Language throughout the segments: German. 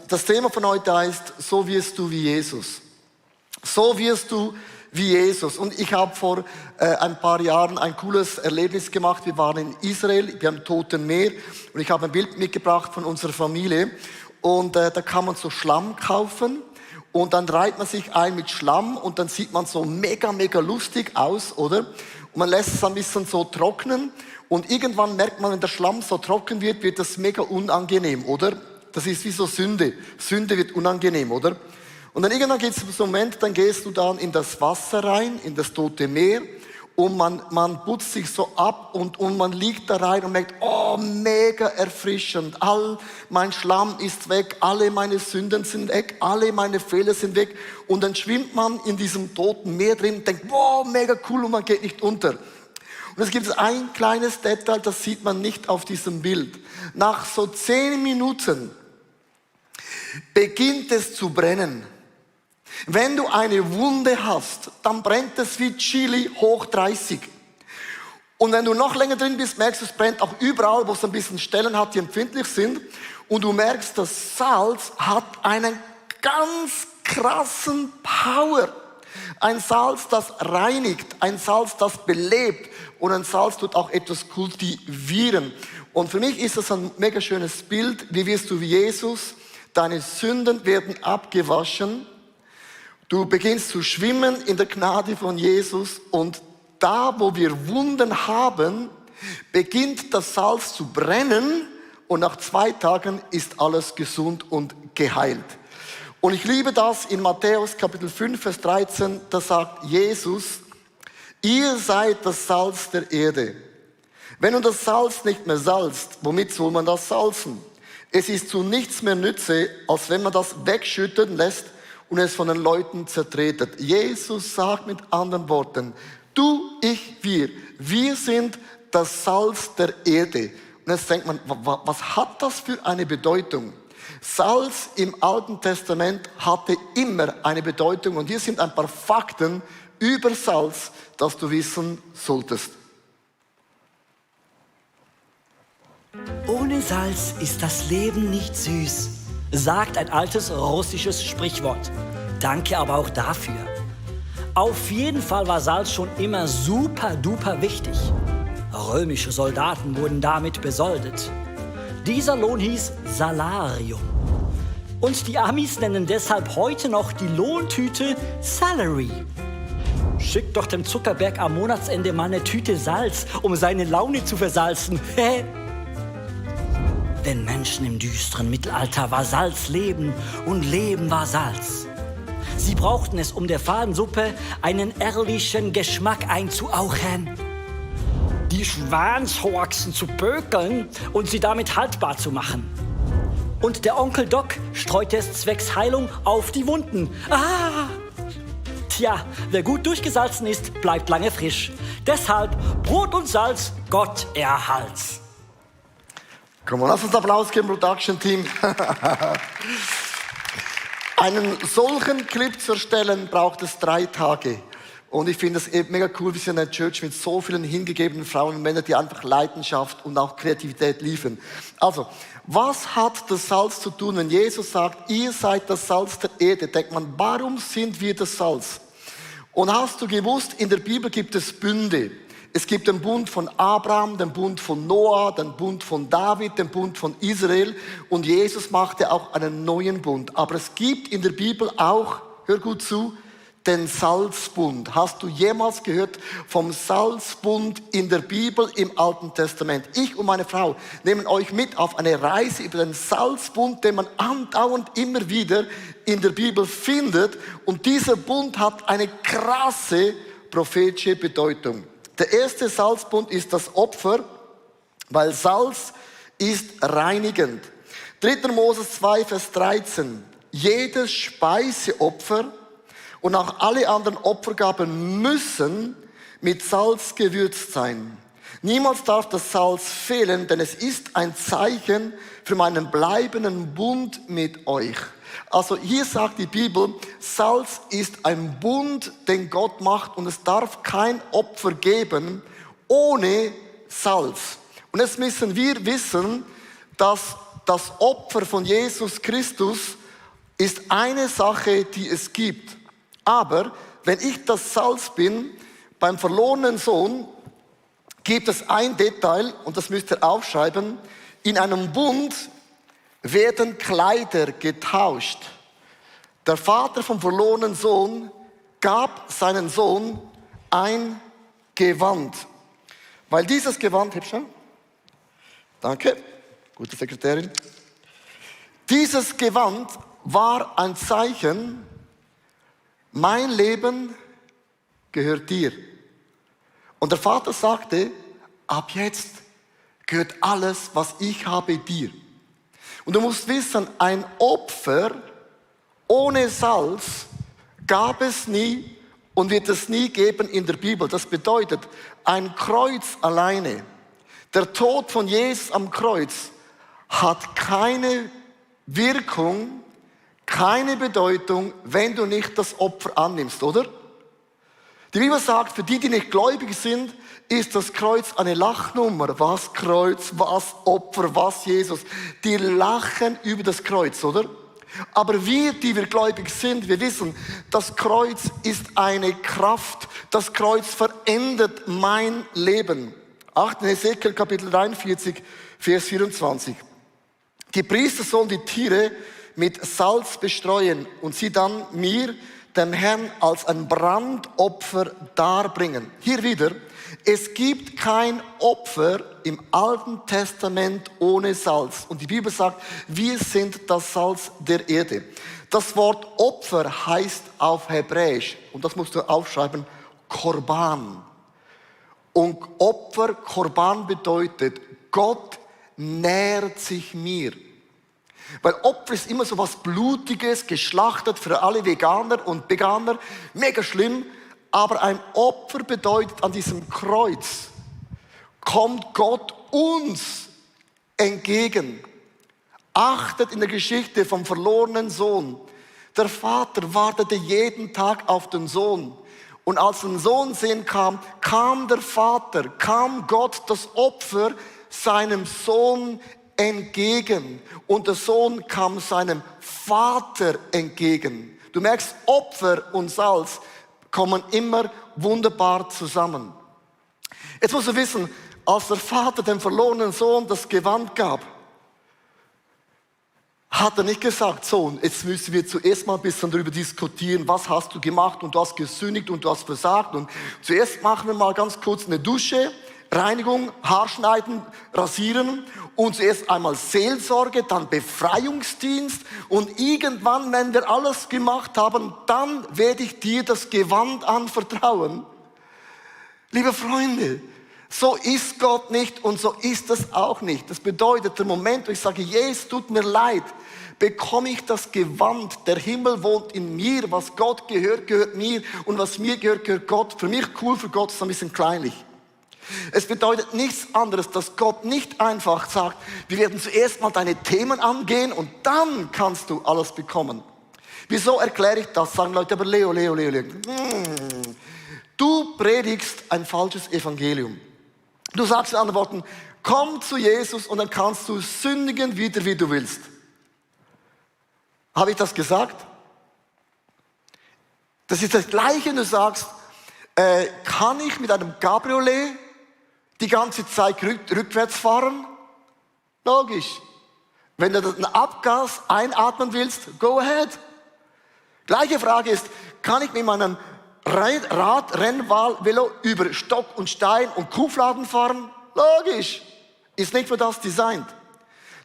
Das Thema von heute heißt, so wirst du wie Jesus. So wirst du wie Jesus. Und ich habe vor ein paar Jahren ein cooles Erlebnis gemacht. Wir waren in Israel, wir haben Toten Meer und ich habe ein Bild mitgebracht von unserer Familie. Und da kann man so Schlamm kaufen und dann reibt man sich ein mit Schlamm und dann sieht man so mega lustig aus, oder? Und man lässt es ein bisschen so trocknen und irgendwann merkt man, wenn der Schlamm so trocken wird, wird das mega unangenehm, oder? Das ist wie so Sünde. Sünde wird unangenehm, oder? Und dann irgendwann gibt es einen Moment, dann gehst du dann in das Wasser rein, in das Tote Meer und man putzt sich so ab und man liegt da rein und merkt, oh, mega erfrischend. All mein Schlamm ist weg, alle meine Sünden sind weg, alle meine Fehler sind weg. Und dann schwimmt man in diesem Toten Meer drin und denkt, wow, mega cool und man geht nicht unter. Und es gibt ein kleines Detail, das sieht man nicht auf diesem Bild. Nach so 10 Minuten beginnt es zu brennen. Wenn du eine Wunde hast, dann brennt es wie Chili hoch 30. Und wenn du noch länger drin bist, merkst du, es brennt auch überall, wo es ein bisschen Stellen hat, die empfindlich sind. Und du merkst, das Salz hat einen ganz krassen Power. Ein Salz, das reinigt, ein Salz, das belebt und ein Salz tut auch etwas kultivieren. Und für mich ist das ein mega schönes Bild. Wie wirst du wie Jesus? Deine Sünden werden abgewaschen. Du beginnst zu schwimmen in der Gnade von Jesus und da, wo wir Wunden haben, beginnt das Salz zu brennen und nach 2 Tagen ist alles gesund und geheilt. Und ich liebe das in Matthäus Kapitel 5, Vers 13, da sagt Jesus, ihr seid das Salz der Erde. Wenn du das Salz nicht mehr salzt, womit soll man das salzen? Es ist zu nichts mehr Nütze, als wenn man das wegschütten lässt und es von den Leuten zertretet. Jesus sagt mit anderen Worten, du, ich, wir sind das Salz der Erde. Und jetzt denkt man, was hat das für eine Bedeutung? Salz im Alten Testament hatte immer eine Bedeutung und hier sind ein paar Fakten über Salz, das du wissen solltest. Ohne Salz ist das Leben nicht süß, sagt ein altes russisches Sprichwort. Danke aber auch dafür. Auf jeden Fall war Salz schon immer super duper wichtig. Römische Soldaten wurden damit besoldet. Dieser Lohn hieß Salarium. Und die Amis nennen deshalb heute noch die Lohntüte Salary. Schickt doch dem Zuckerberg am Monatsende mal eine Tüte Salz, um seine Laune zu versalzen. Den Menschen im düsteren Mittelalter war Salz Leben und Leben war Salz. Sie brauchten es, um der Fadensuppe einen ehrlichen Geschmack einzuauchen, die Schwanzhaxen zu bökeln und sie damit haltbar zu machen. Und der Onkel Doc streute es zwecks Heilung auf die Wunden. Tja, wer gut durchgesalzen ist, bleibt lange frisch. Deshalb Brot und Salz, Gott erhalt's. Komm, lass uns Applaus geben, Production Team. Einen solchen Clip zu erstellen, braucht es 3 Tage. Und ich finde es eben mega cool, wir sind eine Church mit so vielen hingegebenen Frauen und Männern, die einfach Leidenschaft und auch Kreativität liefern. Also, was hat das Salz zu tun, wenn Jesus sagt, ihr seid das Salz der Erde? Denkt man, warum sind wir das Salz? Und hast du gewusst, in der Bibel gibt es Bünde. Es gibt den Bund von Abraham, den Bund von Noah, den Bund von David, den Bund von Israel und Jesus machte auch einen neuen Bund. Aber es gibt in der Bibel auch, hör gut zu, den Salzbund. Hast du jemals gehört vom Salzbund in der Bibel im Alten Testament? Ich und meine Frau nehmen euch mit auf eine Reise über den Salzbund, den man andauernd immer wieder in der Bibel findet. Und dieser Bund hat eine krasse prophetische Bedeutung. Der erste Salzbund ist das Opfer, weil Salz ist reinigend. 3. Mose 2, Vers 13. Jedes Speiseopfer und auch alle anderen Opfergaben müssen mit Salz gewürzt sein. Niemals darf das Salz fehlen, denn es ist ein Zeichen für meinen bleibenden Bund mit euch. Also hier sagt die Bibel, Salz ist ein Bund, den Gott macht und es darf kein Opfer geben ohne Salz. Und jetzt müssen wir wissen, dass das Opfer von Jesus Christus ist eine Sache, die es gibt. Aber wenn ich das Salz bin, beim verlorenen Sohn gibt es ein Detail, und das müsst ihr aufschreiben. In einem Bund werden Kleider getauscht. Der Vater vom verlorenen Sohn gab seinen Sohn ein Gewand. Weil dieses Gewand, danke, gute Sekretärin. Dieses Gewand war ein Zeichen, mein Leben gehört dir. Und der Vater sagte, ab jetzt gehört alles, was ich habe, dir. Und du musst wissen, ein Opfer ohne Salz gab es nie und wird es nie geben in der Bibel. Das bedeutet, ein Kreuz alleine, der Tod von Jesus am Kreuz, hat keine Wirkung, keine Bedeutung, wenn du nicht das Opfer annimmst, oder? Die Bibel sagt, für die, die nicht gläubig sind, ist das Kreuz eine Lachnummer. Was Kreuz, was Opfer, was Jesus. Die lachen über das Kreuz, oder? Aber wir, die wir gläubig sind, wir wissen, das Kreuz ist eine Kraft. Das Kreuz verändert mein Leben. Achten Hesekiel Kapitel 43, Vers 24. Die Priester sollen die Tiere mit Salz bestreuen und sie dann mir, dem Herrn, als ein Brandopfer darbringen. Hier wieder, es gibt kein Opfer im Alten Testament ohne Salz. Und die Bibel sagt, wir sind das Salz der Erde. Das Wort Opfer heißt auf Hebräisch, und das musst du aufschreiben, Korban. Und Opfer, Korban bedeutet, Gott nähert sich mir. Weil Opfer ist immer so was Blutiges, geschlachtet für alle Veganer und Veganer, mega schlimm. Aber ein Opfer bedeutet, an diesem Kreuz kommt Gott uns entgegen. Achtet in der Geschichte vom verlorenen Sohn. Der Vater wartete jeden Tag auf den Sohn. Und als der Sohn sehen kam, kam der Vater, kam Gott, das Opfer, seinem Sohn entgegen. Und der Sohn kam seinem Vater entgegen. Du merkst, Opfer und Salz kommen immer wunderbar zusammen. Jetzt musst du wissen, als der Vater dem verlorenen Sohn das Gewand gab, hat er nicht gesagt, Sohn, jetzt müssen wir zuerst mal ein bisschen darüber diskutieren, was hast du gemacht und du hast gesündigt und du hast versagt. Und zuerst machen wir mal ganz kurz eine Dusche, Reinigung, Haarschneiden, rasieren und zuerst einmal Seelsorge, dann Befreiungsdienst und irgendwann, wenn wir alles gemacht haben, dann werde ich dir das Gewand anvertrauen. Liebe Freunde, so ist Gott nicht und so ist es auch nicht. Das bedeutet, der Moment, wo ich sage, Jesus, tut mir leid, bekomme ich das Gewand. Der Himmel wohnt in mir. Was Gott gehört, gehört mir. Und was mir gehört, gehört Gott. Für mich cool, für Gott ist es ein bisschen kleinlich. Es bedeutet nichts anderes, dass Gott nicht einfach sagt, wir werden zuerst mal deine Themen angehen und dann kannst du alles bekommen. Wieso erkläre ich das? Sagen Leute, aber Leo. Du predigst ein falsches Evangelium. Du sagst in anderen Worten, komm zu Jesus und dann kannst du sündigen wieder, wie du willst. Habe ich das gesagt? Das ist das Gleiche, wenn du sagst, kann ich mit einem Cabriolet die ganze Zeit rückwärts fahren? Logisch. Wenn du den Abgas einatmen willst, go ahead. Gleiche Frage ist, kann ich mit meinem Rennvelo über Stock und Stein und Kuhfladen fahren? Logisch. Ist nicht für das designt.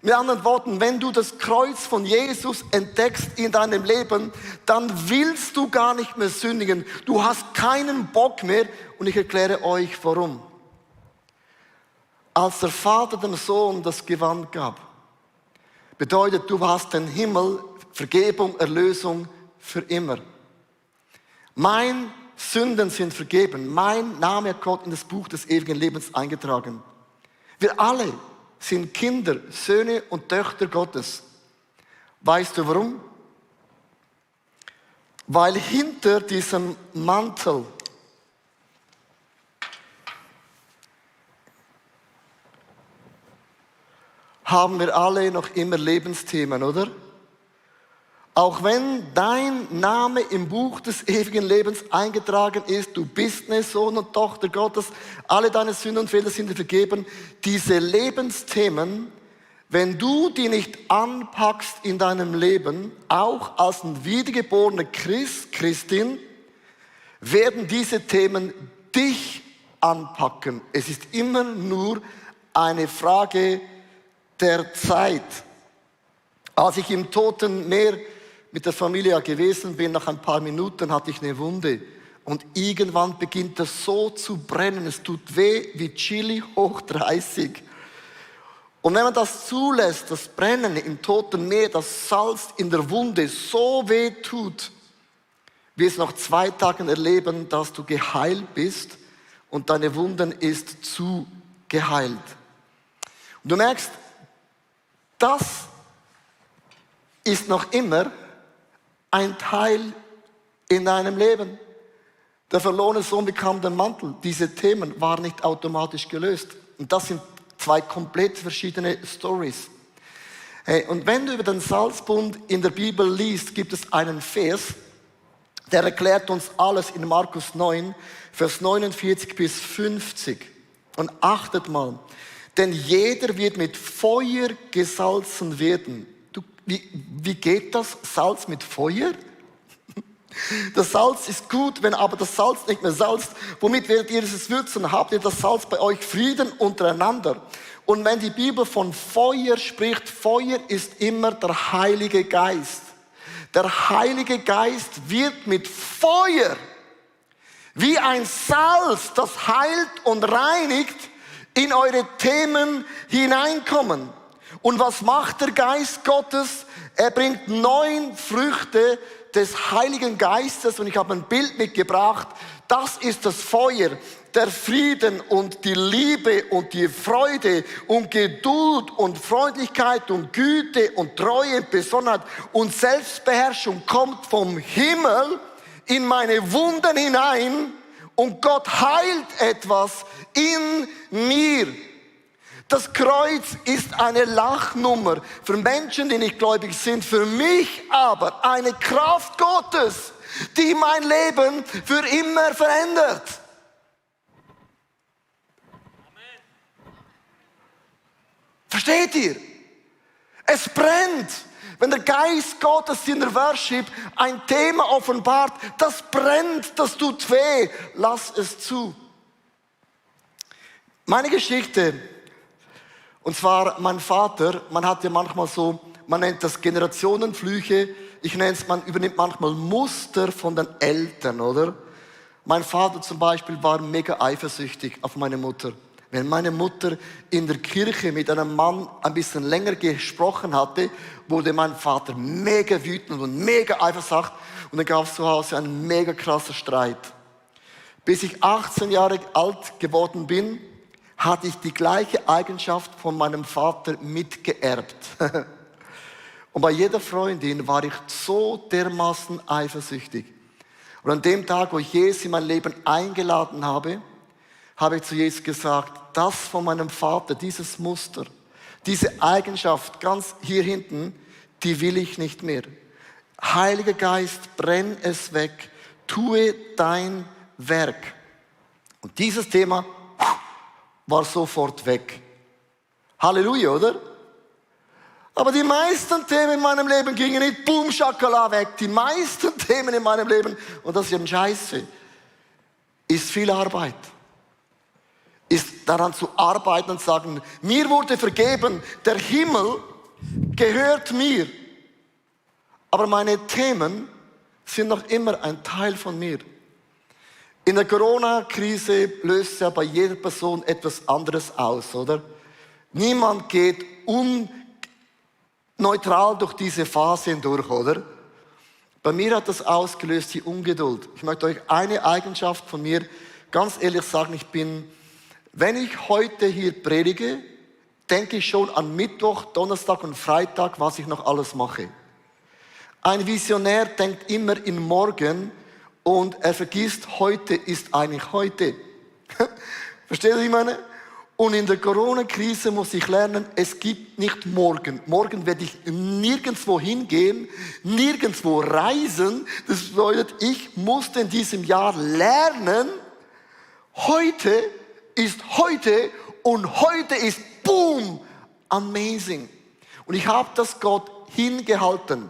Mit anderen Worten, wenn du das Kreuz von Jesus entdeckst in deinem Leben, dann willst du gar nicht mehr sündigen. Du hast keinen Bock mehr und ich erkläre euch warum. Als der Vater dem Sohn das Gewand gab, bedeutet, du hast den Himmel, Vergebung, Erlösung für immer. Meine Sünden sind vergeben. Mein Name hat Gott in das Buch des ewigen Lebens eingetragen. Wir alle sind Kinder, Söhne und Töchter Gottes. Weißt du warum? Weil hinter diesem Mantel haben wir alle noch immer Lebensthemen, oder? Auch wenn dein Name im Buch des ewigen Lebens eingetragen ist, du bist eine Sohn und Tochter Gottes, alle deine Sünden und Fehler sind dir vergeben, diese Lebensthemen, wenn du die nicht anpackst in deinem Leben, auch als ein wiedergeborener Christ, Christin, werden diese Themen dich anpacken. Es ist immer nur eine Frage der Zeit. Als ich im Toten Meer mit der Familie gewesen bin, nach ein paar Minuten hatte ich eine Wunde. Und irgendwann beginnt das so zu brennen. Es tut weh wie Chili hoch 30. Und wenn man das zulässt, das Brennen im Toten Meer, das Salz in der Wunde so weh tut, wirst du nach 2 Tagen erleben, dass du geheilt bist und deine Wunden ist zu geheilt. Und du merkst, das ist noch immer ein Teil in deinem Leben. Der verlorene Sohn bekam den Mantel. Diese Themen waren nicht automatisch gelöst. Und das sind 2 komplett verschiedene Stories. Und wenn du über den Salzbund in der Bibel liest, gibt es einen Vers, der erklärt uns alles in Markus 9, Vers 49 bis 50. Und achtet mal, denn jeder wird mit Feuer gesalzen werden. Wie geht das? Salz mit Feuer? Das Salz ist gut, wenn aber das Salz nicht mehr salzt, womit werdet ihr es würzen? Habt ihr das Salz bei euch Frieden untereinander? Und wenn die Bibel von Feuer spricht, Feuer ist immer der Heilige Geist. Der Heilige Geist wird mit Feuer, wie ein Salz, das heilt und reinigt, in eure Themen hineinkommen. Und was macht der Geist Gottes? Er bringt 9 Früchte des Heiligen Geistes. Und ich habe ein Bild mitgebracht. Das ist das Feuer, der Frieden und die Liebe und die Freude und Geduld und Freundlichkeit und Güte und Treue und Besonnenheit und Selbstbeherrschung kommt vom Himmel in meine Wunden hinein und Gott heilt etwas in mir. Das Kreuz ist eine Lachnummer für Menschen, die nicht gläubig sind, für mich aber eine Kraft Gottes, die mein Leben für immer verändert. Versteht ihr? Es brennt. Wenn der Geist Gottes in der Worship ein Thema offenbart, das brennt, das tut weh. Lass es zu. Meine Geschichte, und zwar mein Vater, man hat ja manchmal so, man nennt das Generationenflüche, ich nenne es, man übernimmt manchmal Muster von den Eltern, oder? Mein Vater zum Beispiel war mega eifersüchtig auf meine Mutter. Wenn meine Mutter in der Kirche mit einem Mann ein bisschen länger gesprochen hatte, wurde mein Vater mega wütend und mega eifersüchtig und dann gab es zu Hause einen mega krassen Streit. Bis ich 18 Jahre alt geworden bin, hatte ich die gleiche Eigenschaft von meinem Vater mitgeerbt. Und bei jeder Freundin war ich so dermaßen eifersüchtig. Und an dem Tag, wo ich Jesus in mein Leben eingeladen habe, habe ich zu Jesus gesagt, das von meinem Vater, dieses Muster, diese Eigenschaft ganz hier hinten, die will ich nicht mehr. Heiliger Geist, brenn es weg, tue dein Werk. Und dieses Thema war sofort weg. Halleluja, oder? Aber die meisten Themen in meinem Leben gingen nicht boom, schakala weg. Die meisten Themen in meinem Leben, und das ist ja Scheiße, ist viel Arbeit. Ist daran zu arbeiten und sagen, mir wurde vergeben, der Himmel gehört mir. Aber meine Themen sind noch immer ein Teil von mir. In der Corona-Krise löst ja bei jeder Person etwas anderes aus, oder? Niemand geht neutral durch diese Phase hindurch, oder? Bei mir hat das ausgelöst die Ungeduld. Ich möchte euch eine Eigenschaft von mir ganz ehrlich sagen, wenn ich heute hier predige, denke ich schon an Mittwoch, Donnerstag und Freitag, was ich noch alles mache. Ein Visionär denkt immer in morgen und er vergisst, heute ist eigentlich heute. Versteht ihr, was ich meine? Und in der Corona-Krise muss ich lernen, es gibt nicht morgen. Morgen werde ich nirgendwo hingehen, nirgendwo reisen. Das bedeutet, ich musste in diesem Jahr lernen, heute ist heute und heute ist boom, amazing. Und ich habe das Gott hingehalten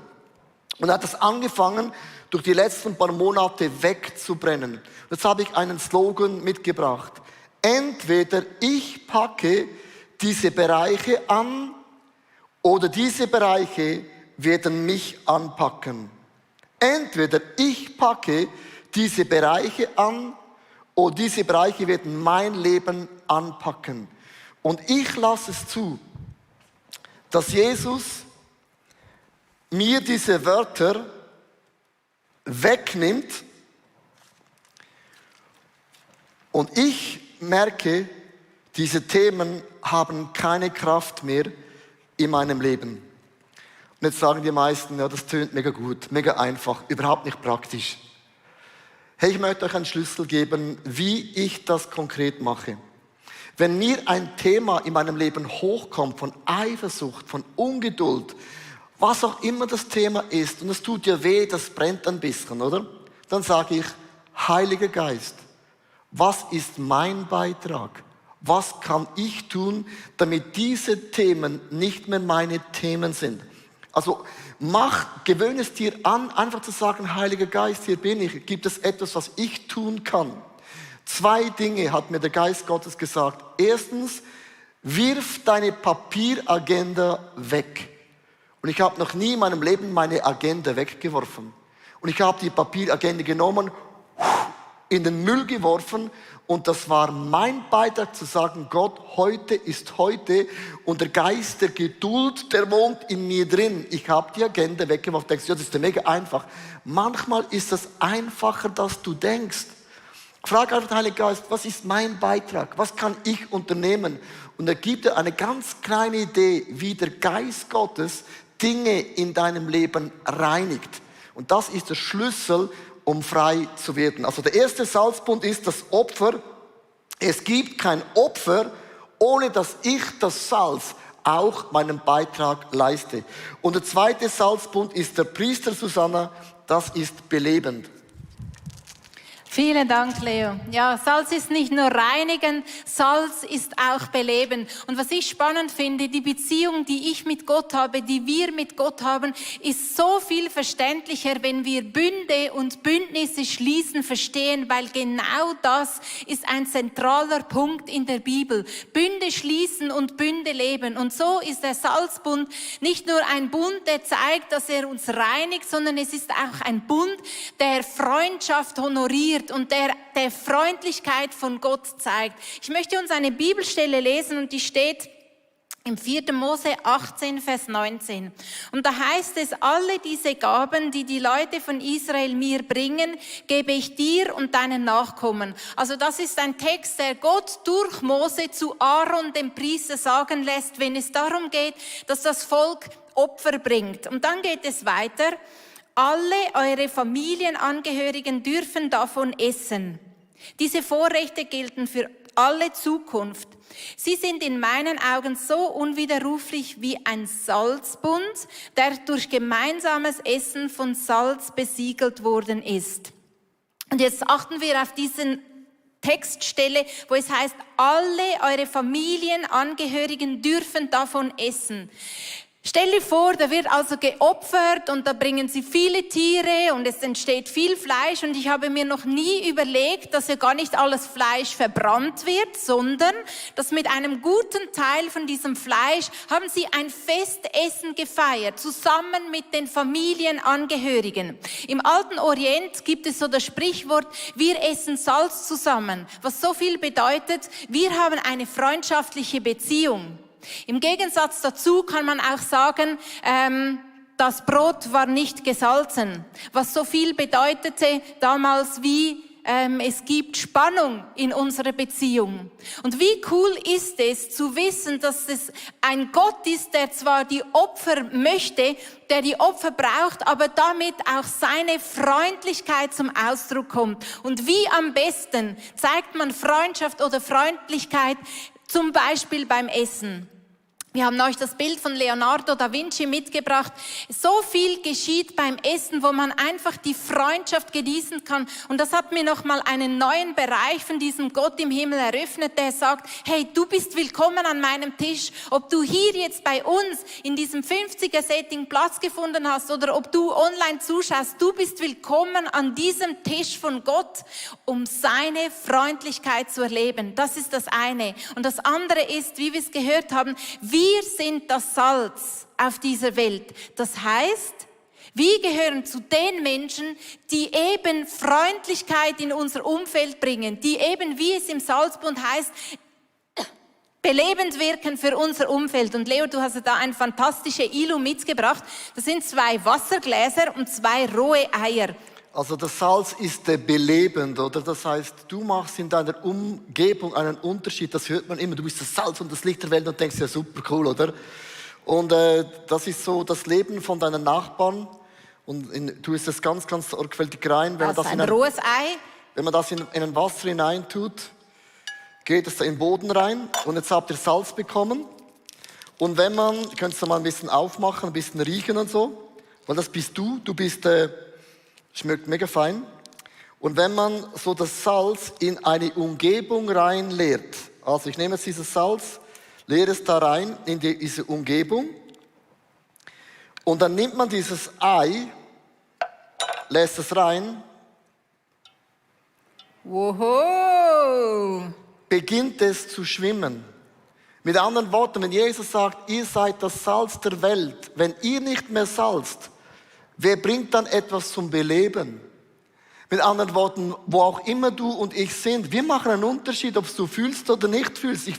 und hat das angefangen, durch die letzten paar Monate wegzubrennen. Jetzt habe ich einen Slogan mitgebracht. Entweder ich packe diese Bereiche an oder diese Bereiche werden mich anpacken. Entweder ich packe diese Bereiche an oder diese Bereiche werden mein Leben anpacken. Und ich lasse es zu, dass Jesus mir diese Wörter wegnimmt und ich merke, diese Themen haben keine Kraft mehr in meinem Leben. Und jetzt sagen die meisten, ja, das tönt mega gut, mega einfach, überhaupt nicht praktisch. Hey, ich möchte euch einen Schlüssel geben, wie ich das konkret mache. Wenn mir ein Thema in meinem Leben hochkommt, von Eifersucht, von Ungeduld, was auch immer das Thema ist, und es tut dir weh, das brennt ein bisschen, oder? Dann sage ich, Heiliger Geist, was ist mein Beitrag? Was kann ich tun, damit diese Themen nicht mehr meine Themen sind? Also gewöhne es dir an, einfach zu sagen, Heiliger Geist, hier bin ich. Gibt es etwas, was ich tun kann? 2 Dinge hat mir der Geist Gottes gesagt. Erstens, wirf deine Papieragenda weg. Und ich habe noch nie in meinem Leben meine Agenda weggeworfen. Und ich habe die Papieragenda genommen, in den Müll geworfen und das war mein Beitrag zu sagen, Gott, heute ist heute und der Geist der Geduld, der wohnt in mir drin. Ich habe die Agenda weggeworfen, denkst du, das ist ja mega einfach. Manchmal ist das einfacher, dass du denkst. Frag einfach den Heiligen Geist, was ist mein Beitrag? Was kann ich unternehmen? Und er gibt dir eine ganz kleine Idee, wie der Geist Gottes Dinge in deinem Leben reinigt. Und das ist der Schlüssel, um frei zu werden. Also der erste Salzbund ist das Opfer. Es gibt kein Opfer, ohne dass ich das Salz auch meinen Beitrag leiste. Und der zweite Salzbund ist der Priester, Susanna, das ist belebend. Vielen Dank, Leo. Ja, Salz ist nicht nur reinigen, Salz ist auch beleben. Und was ich spannend finde, die Beziehung, die ich mit Gott habe, die wir mit Gott haben, ist so viel verständlicher, wenn wir Bünde und Bündnisse schließen, verstehen, weil genau das ist ein zentraler Punkt in der Bibel. Bünde schließen und Bünde leben. Und so ist der Salzbund nicht nur ein Bund, der zeigt, dass er uns reinigt, sondern es ist auch ein Bund, der Freundschaft honoriert und der Freundlichkeit von Gott zeigt. Ich möchte uns eine Bibelstelle lesen und die steht im 4. Mose 18, Vers 19. Und da heißt es, alle diese Gaben, die die Leute von Israel mir bringen, gebe ich dir und deinen Nachkommen. Also das ist ein Text, der Gott durch Mose zu Aaron, dem Priester, sagen lässt, wenn es darum geht, dass das Volk Opfer bringt. Und dann geht es weiter. Alle eure Familienangehörigen dürfen davon essen. Diese Vorrechte gelten für alle Zukunft. Sie sind in meinen Augen so unwiderruflich wie ein Salzbund, der durch gemeinsames Essen von Salz besiegelt worden ist. Und jetzt achten wir auf diesen Textstelle, wo es heißt, alle eure Familienangehörigen dürfen davon essen. Stell dir vor, da wird also geopfert und da bringen sie viele Tiere und es entsteht viel Fleisch und ich habe mir noch nie überlegt, dass ja gar nicht alles Fleisch verbrannt wird, sondern dass mit einem guten Teil von diesem Fleisch haben sie ein Festessen gefeiert, zusammen mit den Familienangehörigen. Im Alten Orient gibt es so das Sprichwort, wir essen Salz zusammen, was so viel bedeutet, wir haben eine freundschaftliche Beziehung. Im Gegensatz dazu kann man auch sagen, das Brot war nicht gesalzen, was so viel bedeutete damals wie es gibt Spannung in unserer Beziehung. Und wie cool ist es zu wissen, dass es ein Gott ist, der zwar die Opfer möchte, der die Opfer braucht, aber damit auch seine Freundlichkeit zum Ausdruck kommt. Und wie am besten zeigt man Freundschaft oder Freundlichkeit, zum Beispiel beim Essen. Wir haben euch das Bild von Leonardo da Vinci mitgebracht. So viel geschieht beim Essen, wo man einfach die Freundschaft genießen kann. Und das hat mir nochmal einen neuen Bereich von diesem Gott im Himmel eröffnet, der sagt, hey, du bist willkommen an meinem Tisch. Ob du hier jetzt bei uns in diesem 50er-Setting Platz gefunden hast oder ob du online zuschaust, du bist willkommen an diesem Tisch von Gott, um seine Freundlichkeit zu erleben. Das ist das eine. Und das andere ist, wie wir es gehört haben, wir sind das Salz auf dieser Welt. Das heißt, wir gehören zu den Menschen, die eben Freundlichkeit in unser Umfeld bringen, die eben, wie es im Salzbund heißt, belebend wirken für unser Umfeld. Und Leo, du hast da ein fantastisches Ilu mitgebracht. Das sind 2 Wassergläser und 2 rohe Eier. Also das Salz ist belebend, oder? Das heißt, du machst in deiner Umgebung einen Unterschied. Das hört man immer. Du bist das Salz und das Licht der Welt und denkst, ja super cool, oder? Und das ist so das Leben von deinen Nachbarn. Und du isst es ganz, ganz sorgfältig rein. Wenn Also man das ein rohes Ei. Wenn man das in ein Wasser hinein tut, geht es da in den Boden rein. Und jetzt habt ihr Salz bekommen. Und wenn man, ihr könnt es mal ein bisschen aufmachen, ein bisschen riechen und so. Weil das bist du. Du bist... schmeckt mega fein. Und wenn man so das Salz in eine Umgebung reinleert, also ich nehme jetzt dieses Salz, leere es da rein in diese Umgebung und dann nimmt man dieses Ei, lässt es rein, Woho! beginnt es zu schwimmen. Mit anderen Worten, wenn Jesus sagt, ihr seid das Salz der Welt, wenn ihr nicht mehr salzt, wer bringt dann etwas zum Beleben? Mit anderen Worten, wo auch immer du und ich sind, wir machen einen Unterschied, ob du fühlst oder nicht fühlst. Ich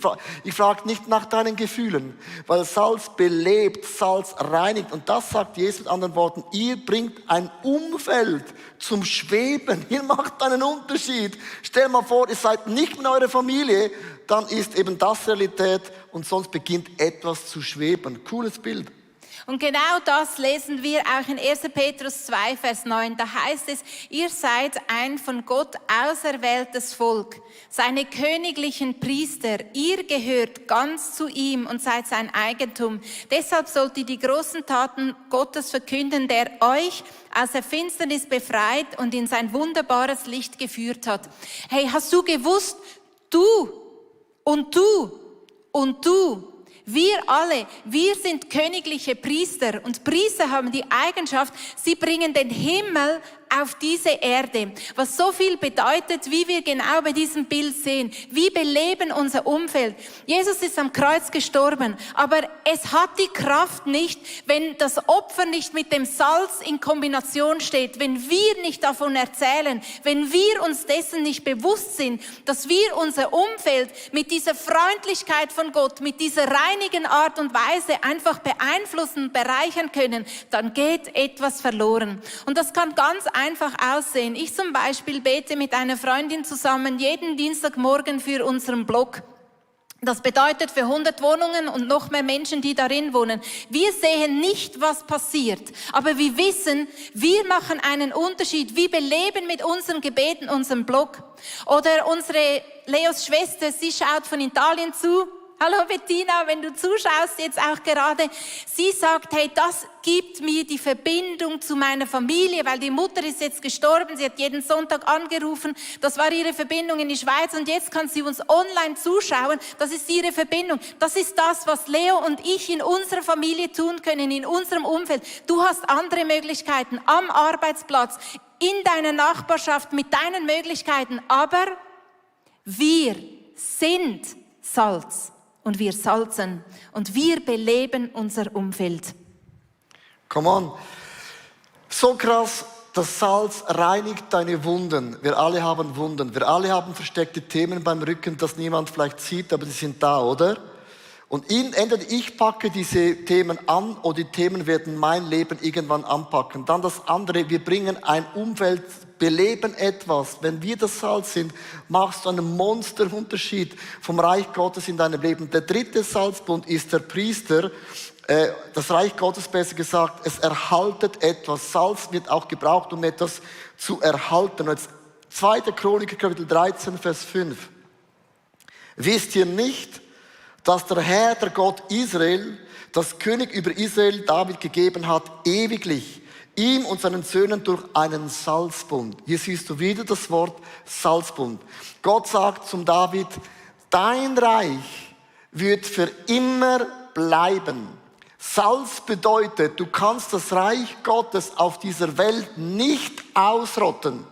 frage nicht nach deinen Gefühlen, weil Salz belebt, Salz reinigt. Und das sagt Jesus mit anderen Worten, ihr bringt ein Umfeld zum Schweben. Ihr macht einen Unterschied. Stell mal vor, ihr seid nicht in eurer Familie, dann ist eben das Realität und sonst beginnt etwas zu schweben. Cooles Bild. Und genau das lesen wir auch in 1. Petrus 2, Vers 9. Da heißt es, ihr seid ein von Gott auserwähltes Volk, seine königlichen Priester. Ihr gehört ganz zu ihm und seid sein Eigentum. Deshalb sollt ihr die großen Taten Gottes verkünden, der euch aus der Finsternis befreit und in sein wunderbares Licht geführt hat. Hey, hast du gewusst, du und du und du, wir alle, wir sind königliche Priester und Priester haben die Eigenschaft, sie bringen den Himmel auf diese Erde, was so viel bedeutet, wie wir genau bei diesem Bild sehen. Wir beleben unser Umfeld. Jesus ist am Kreuz gestorben, aber es hat die Kraft nicht, wenn das Opfer nicht mit dem Salz in Kombination steht, wenn wir nicht davon erzählen, wenn wir uns dessen nicht bewusst sind, dass wir unser Umfeld mit dieser Freundlichkeit von Gott, mit dieser reinigen Art und Weise einfach beeinflussen, bereichern können, dann geht etwas verloren. Und das kann ganz einfach aussehen. Ich zum Beispiel bete mit einer Freundin zusammen jeden Dienstagmorgen für unseren Blog. Das bedeutet für 100 Wohnungen und noch mehr Menschen, die darin wohnen. Wir sehen nicht, was passiert, aber wir wissen, wir machen einen Unterschied. Wir beleben mit unseren Gebeten unseren Blog. Oder unsere Leos Schwester, sie schaut von Italien zu. Hallo Bettina, wenn du zuschaust jetzt auch gerade. Sie sagt, hey, das gibt mir die Verbindung zu meiner Familie, weil die Mutter ist jetzt gestorben. Sie hat jeden Sonntag angerufen. Das war ihre Verbindung in die Schweiz und jetzt kann sie uns online zuschauen. Das ist ihre Verbindung. Das ist das, was Leo und ich in unserer Familie tun können, in unserem Umfeld. Du hast andere Möglichkeiten am Arbeitsplatz, in deiner Nachbarschaft, mit deinen Möglichkeiten. Aber wir sind Salz. Und wir salzen und wir beleben unser Umfeld. Come on. So krass, das Salz reinigt deine Wunden. Wir alle haben Wunden. Wir alle haben versteckte Themen beim Rücken, das niemand vielleicht sieht, aber die sind da, oder? Und entweder ich packe diese Themen an oder die Themen werden mein Leben irgendwann anpacken. Dann das andere, wir bringen ein Umfeld, beleben etwas. Wenn wir das Salz sind, machst du einen Monsterunterschied vom Reich Gottes in deinem Leben. Der dritte Salzbund ist der Priester. Das Reich Gottes, besser gesagt, es erhaltet etwas. Salz wird auch gebraucht, um etwas zu erhalten. Und jetzt 2. Chroniker, Kapitel 13, Vers 5. Wisst ihr nicht, dass der Herr, der Gott Israel, das König über Israel David gegeben hat, ewiglich, ihm und seinen Söhnen durch einen Salzbund. Hier siehst du wieder das Wort Salzbund. Gott sagt zum David, dein Reich wird für immer bleiben. Salz bedeutet, du kannst das Reich Gottes auf dieser Welt nicht ausrotten.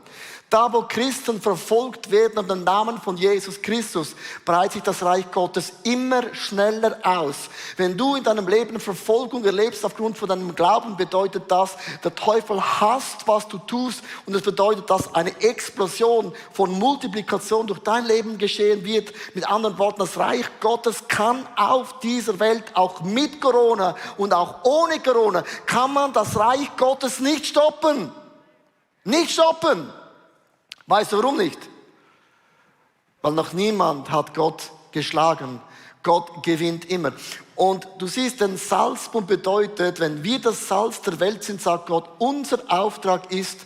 Da, wo Christen verfolgt werden um den Namen von Jesus Christus, breitet sich das Reich Gottes immer schneller aus. Wenn du in deinem Leben Verfolgung erlebst aufgrund von deinem Glauben, bedeutet das, der Teufel hasst, was du tust. Und es bedeutet, dass eine Explosion von Multiplikation durch dein Leben geschehen wird. Mit anderen Worten, das Reich Gottes kann auf dieser Welt, auch mit Corona und auch ohne Corona, kann man das Reich Gottes nicht stoppen. Nicht stoppen. Weißt du warum nicht? Weil noch niemand hat Gott geschlagen. Gott gewinnt immer. Und du siehst, den Salzbund bedeutet, wenn wir das Salz der Welt sind, sagt Gott, unser Auftrag ist,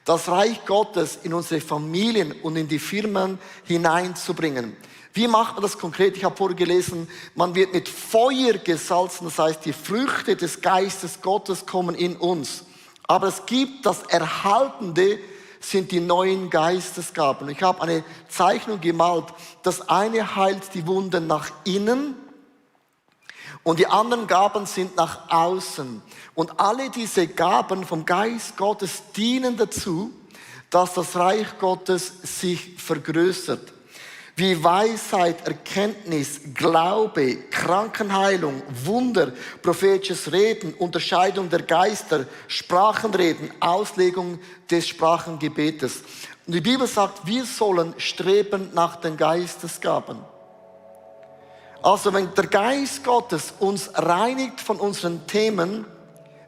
das Reich Gottes in unsere Familien und in die Firmen hineinzubringen. Wie macht man das konkret? Ich habe vorher gelesen, man wird mit Feuer gesalzen, das heißt, die Früchte des Geistes Gottes kommen in uns. Aber es gibt das Erhaltende, sind die neuen Geistesgaben. Ich habe eine Zeichnung gemalt. Das eine heilt die Wunden nach innen und die anderen Gaben sind nach außen. Und alle diese Gaben vom Geist Gottes dienen dazu, dass das Reich Gottes sich vergrößert. Wie Weisheit, Erkenntnis, Glaube, Krankenheilung, Wunder, prophetisches Reden, Unterscheidung der Geister, Sprachenreden, Auslegung des Sprachengebetes. Und die Bibel sagt, wir sollen streben nach den Geistesgaben. Also wenn der Geist Gottes uns reinigt von unseren Themen,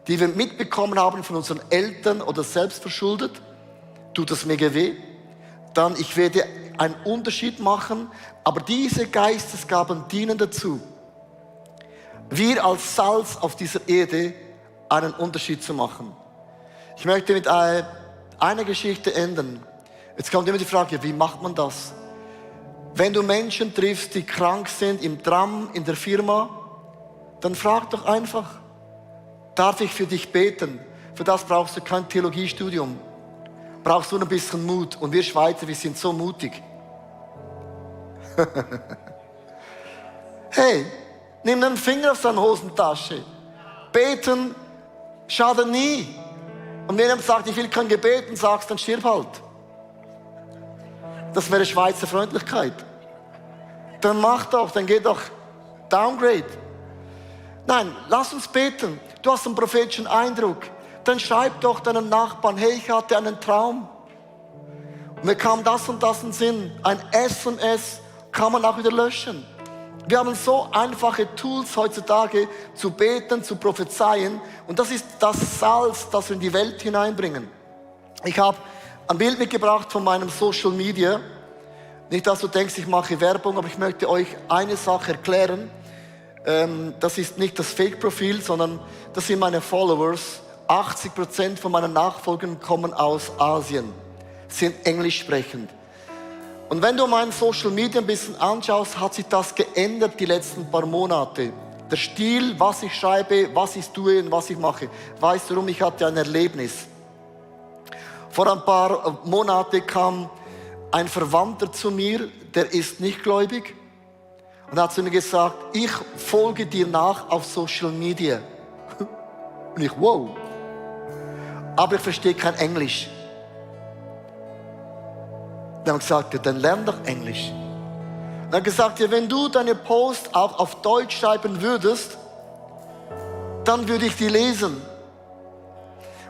die wir mitbekommen haben von unseren Eltern oder selbst verschuldet, tut es mir weh, dann ich werde einen Unterschied machen, aber diese Geistesgaben dienen dazu, wir als Salz auf dieser Erde einen Unterschied zu machen. Ich möchte mit einer Geschichte enden. Jetzt kommt immer die Frage, wie macht man das? Wenn du Menschen triffst, die krank sind, im Tram, in der Firma, dann frag doch einfach, darf ich für dich beten? Für das brauchst du kein Theologiestudium. Brauchst du ein bisschen Mut. Und wir Schweizer, wir sind so mutig. Hey, nimm den Finger aus deiner Hosentasche. Beten schadet nie. Und wenn jemand sagt, ich will kein Gebet, und sagst, dann stirb halt. Das wäre Schweizer Freundlichkeit. Dann mach doch, dann geh doch downgrade. Nein, lass uns beten. Du hast einen prophetischen Eindruck. Dann schreib doch deinem Nachbarn, hey, ich hatte einen Traum. Und mir kam das und das in den Sinn. Ein SMS kann man auch wieder löschen. Wir haben so einfache Tools heutzutage zu beten, zu prophezeien. Und das ist das Salz, das wir in die Welt hineinbringen. Ich habe ein Bild mitgebracht von meinem Social Media. Nicht, dass du denkst, ich mache Werbung, aber ich möchte euch eine Sache erklären. Das ist nicht das Fake-Profil, sondern das sind meine Followers. 80% von meinen Nachfolgern kommen aus Asien, sind englisch sprechend. Und wenn du mein Social Media ein bisschen anschaust, hat sich das geändert die letzten paar Monate. Der Stil, was ich schreibe, was ich tue und was ich mache. Weißt du warum? Ich hatte ein Erlebnis. Vor ein paar Monaten kam ein Verwandter zu mir, der ist nicht gläubig und hat zu mir gesagt, ich folge dir nach auf Social Media. Und ich, wow. Aber ich verstehe kein Englisch. Dann habe ich gesagt, ja, dann lern doch Englisch. Dann habe ich gesagt, ja, wenn du deine Post auch auf Deutsch schreiben würdest, dann würde ich die lesen.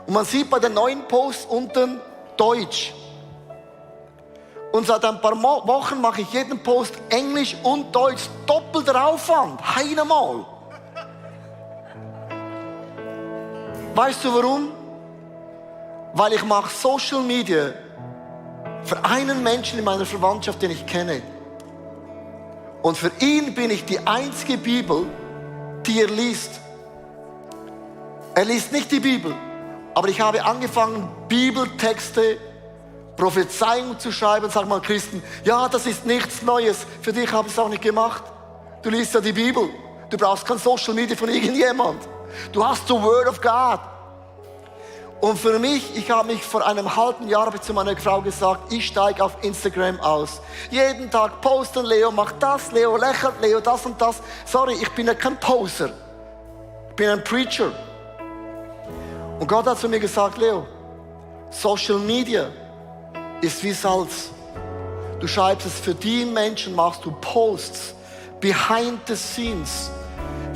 Und man sieht bei den neuen Posts unten Deutsch. Und seit ein paar Wochen mache ich jeden Post Englisch und Deutsch, doppelter Aufwand, einmal. Weißt du warum? Weil ich mache Social Media für einen Menschen in meiner Verwandtschaft, den ich kenne. Und für ihn bin ich die einzige Bibel, die er liest. Er liest nicht die Bibel, aber ich habe angefangen, Bibeltexte, Prophezeiungen zu schreiben. Sag mal Christen, ja, das ist nichts Neues. Für dich habe ich es auch nicht gemacht. Du liest ja die Bibel. Du brauchst kein Social Media von irgendjemand. Du hast the Word of God. Und für mich, ich habe mich vor einem halben Jahr habe ich zu meiner Frau gesagt, ich steige auf Instagram aus. Jeden Tag posten, Leo macht das, Leo lächelt, Leo das und das. Sorry, ich bin ja kein Poser. Ich bin ein Preacher. Und Gott hat zu mir gesagt, Leo, Social Media ist wie Salz. Du schreibst es für die Menschen, machst du Posts, behind the scenes,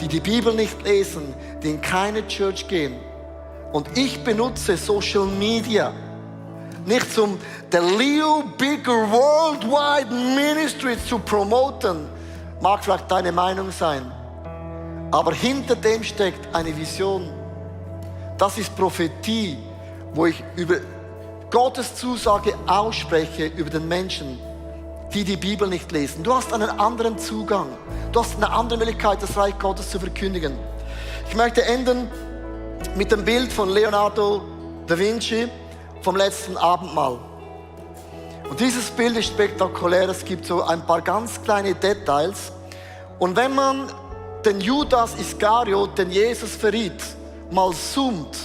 die die Bibel nicht lesen, die in keine Church gehen. Und ich benutze Social Media nicht zum the Leo Bigger Worldwide Ministry zu promoten. Mag vielleicht deine Meinung sein. Aber hinter dem steckt eine Vision. Das ist Prophetie, wo ich über Gottes Zusage ausspreche über den Menschen, die die Bibel nicht lesen. Du hast einen anderen Zugang. Du hast eine andere Möglichkeit, das Reich Gottes zu verkündigen. Ich möchte enden mit dem Bild von Leonardo da Vinci vom letzten Abendmahl. Und dieses Bild ist spektakulär. Es gibt so ein paar ganz kleine Details. Und wenn man den Judas Iskariot, den Jesus verriet, mal zoomt,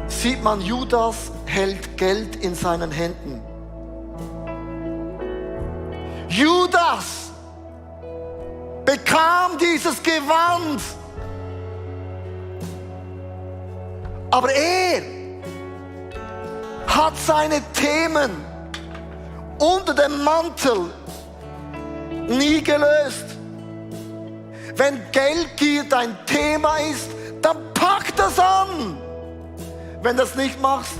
sieht man, Judas hält Geld in seinen Händen. Judas bekam dieses Gewand. Aber er hat seine Themen unter dem Mantel nie gelöst. Wenn Geldgier dein Thema ist, dann pack das an. Wenn du das nicht machst,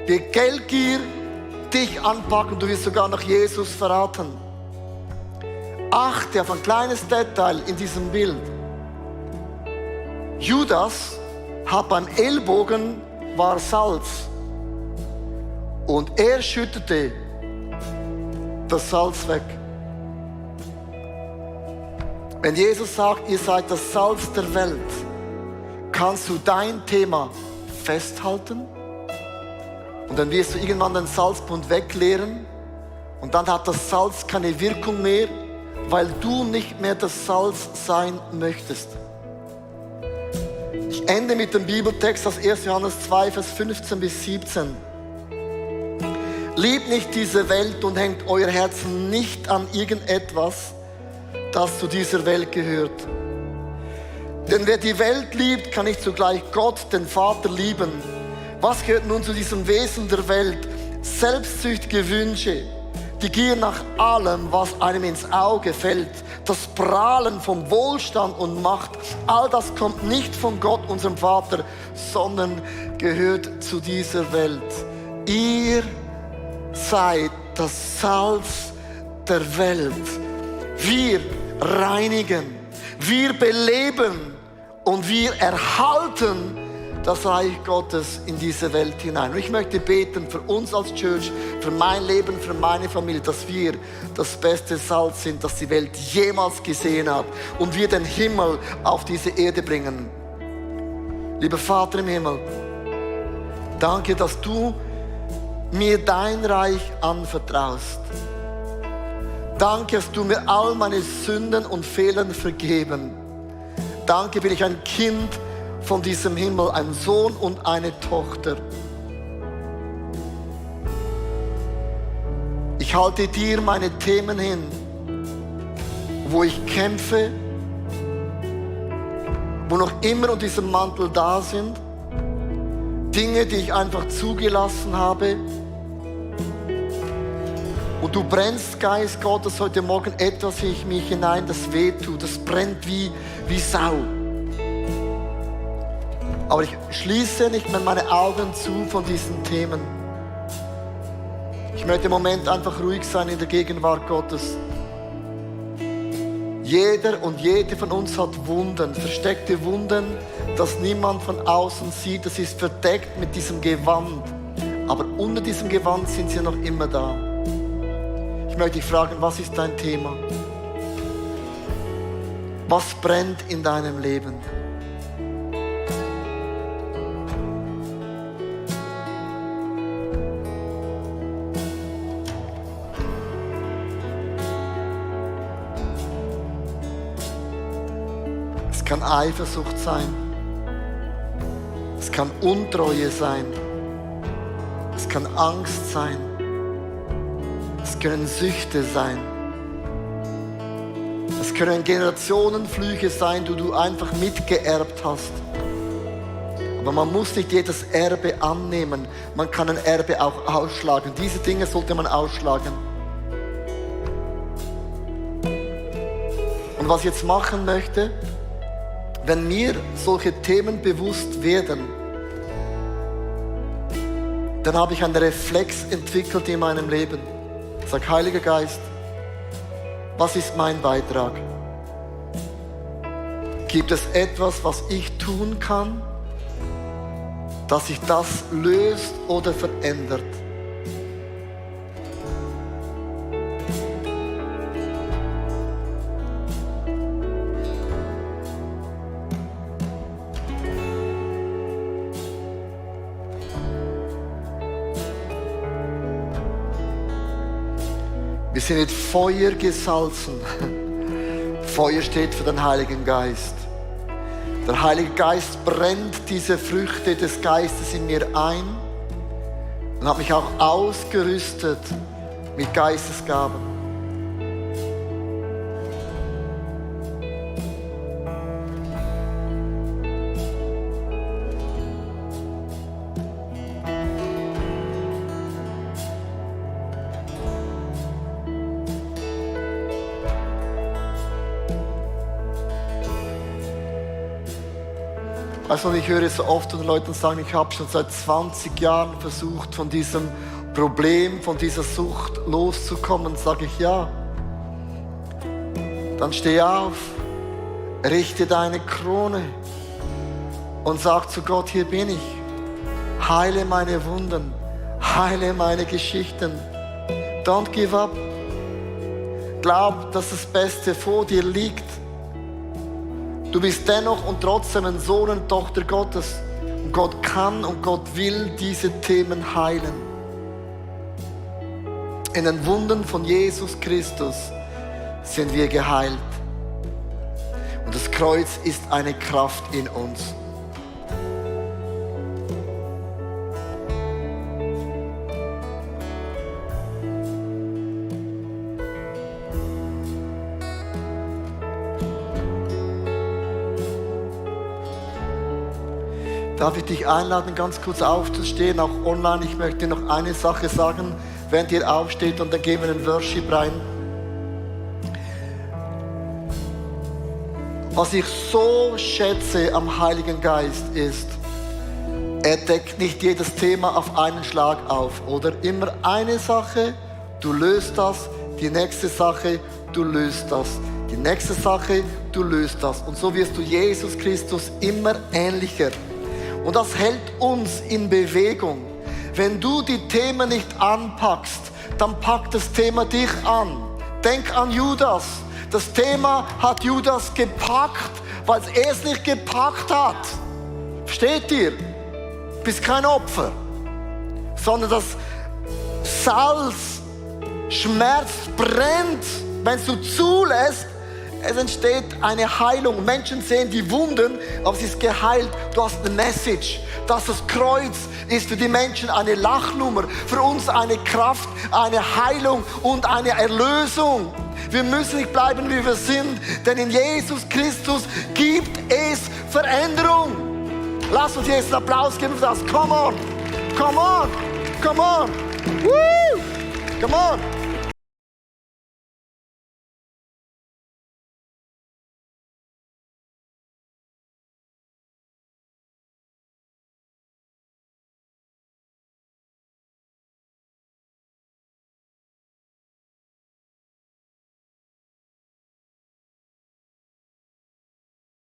wird Geldgier dich anpacken. Du wirst sogar noch Jesus verraten. Achte auf ein kleines Detail in diesem Bild. Judas hat beim Ellbogen war Salz und er schüttete das Salz weg. Wenn Jesus sagt, ihr seid das Salz der Welt, kannst du dein Thema festhalten und dann wirst du irgendwann den Salzbund wegleeren und dann hat das Salz keine Wirkung mehr, weil du nicht mehr das Salz sein möchtest. Ich ende mit dem Bibeltext aus 1. Johannes 2, Vers 15 bis 17. Liebt nicht diese Welt und hängt euer Herzen nicht an irgendetwas, das zu dieser Welt gehört. Denn wer die Welt liebt, kann nicht zugleich Gott, den Vater, lieben. Was gehört nun zu diesem Wesen der Welt? Selbstsüchtige Wünsche, die Gier nach allem, was einem ins Auge fällt, das Prahlen vom Wohlstand und Macht, all das kommt nicht von Gott, unserem Vater, sondern gehört zu dieser Welt. Ihr seid das Salz der Welt. Wir reinigen, wir beleben und wir erhalten das Reich Gottes in diese Welt hinein. Und ich möchte beten für uns als Church, für mein Leben, für meine Familie, dass wir das beste Salz sind, das die Welt jemals gesehen hat und wir den Himmel auf diese Erde bringen. Lieber Vater im Himmel, danke, dass du mir dein Reich anvertraust. Danke, dass du mir all meine Sünden und Fehler vergeben. Danke, bin ich ein Kind von diesem Himmel, ein Sohn und eine Tochter. Ich halte dir meine Themen hin, wo ich kämpfe, wo noch immer unter diesem Mantel da sind, Dinge, die ich einfach zugelassen habe. Und du brennst, Geist Gottes, heute Morgen etwas in mich hinein, das wehtut, das brennt wie Sau. Aber ich schließe nicht mehr meine Augen zu von diesen Themen. Ich möchte im Moment einfach ruhig sein in der Gegenwart Gottes. Jeder und jede von uns hat Wunden, versteckte Wunden, das niemand von außen sieht. Das ist verdeckt mit diesem Gewand. Aber unter diesem Gewand sind sie noch immer da. Ich möchte dich fragen, was ist dein Thema? Was brennt in deinem Leben? Es kann Eifersucht sein. Es kann Untreue sein. Es kann Angst sein. Es können Süchte sein. Es können Generationenflüche sein, die du einfach mitgeerbt hast. Aber man muss nicht jedes Erbe annehmen. Man kann ein Erbe auch ausschlagen. Diese Dinge sollte man ausschlagen. Und was ich jetzt machen möchte, wenn mir solche Themen bewusst werden, dann habe ich einen Reflex entwickelt in meinem Leben. Ich sage, Heiliger Geist, was ist mein Beitrag? Gibt es etwas, was ich tun kann, dass sich das löst oder verändert? Wir sind mit Feuer gesalzen. Feuer steht für den Heiligen Geist. Der Heilige Geist brennt diese Früchte des Geistes in mir ein und hat mich auch ausgerüstet mit Geistesgaben. Also ich höre so oft von Leuten sagen, ich habe schon seit 20 Jahren versucht, von diesem Problem, von dieser Sucht loszukommen. Sage ich, ja. Dann steh auf, richte deine Krone und sag zu Gott, hier bin ich. Heile meine Wunden, heile meine Geschichten. Don't give up. Glaub, dass das Beste vor dir liegt. Du bist dennoch und trotzdem ein Sohn und Tochter Gottes. Und Gott kann und Gott will diese Themen heilen. In den Wunden von Jesus Christus sind wir geheilt. Und das Kreuz ist eine Kraft in uns. Darf ich dich einladen, ganz kurz aufzustehen, auch online. Ich möchte dir noch eine Sache sagen, während ihr aufsteht, und dann gehen wir in den Worship rein. Was ich so schätze am Heiligen Geist ist, er deckt nicht jedes Thema auf einen Schlag auf, oder? Immer eine Sache, du löst das, die nächste Sache, du löst das. Die nächste Sache, du löst das. Und so wirst du Jesus Christus immer ähnlicher. Und das hält uns in Bewegung. Wenn du die Themen nicht anpackst, dann packt das Thema dich an. Denk an Judas. Das Thema hat Judas gepackt, weil er es nicht gepackt hat. Versteht ihr? Du bist kein Opfer, sondern das Salz schmerzt, brennt, wenn du zulässt. Es entsteht eine Heilung. Menschen sehen die Wunden, aber sie ist geheilt. Du hast eine Message. Das Kreuz ist für die Menschen eine Lachnummer, für uns eine Kraft, eine Heilung und eine Erlösung. Wir müssen nicht bleiben, wie wir sind, denn in Jesus Christus gibt es Veränderung. Lass uns jetzt einen Applaus geben für das. Come on, come on, come on. Woo! Come on.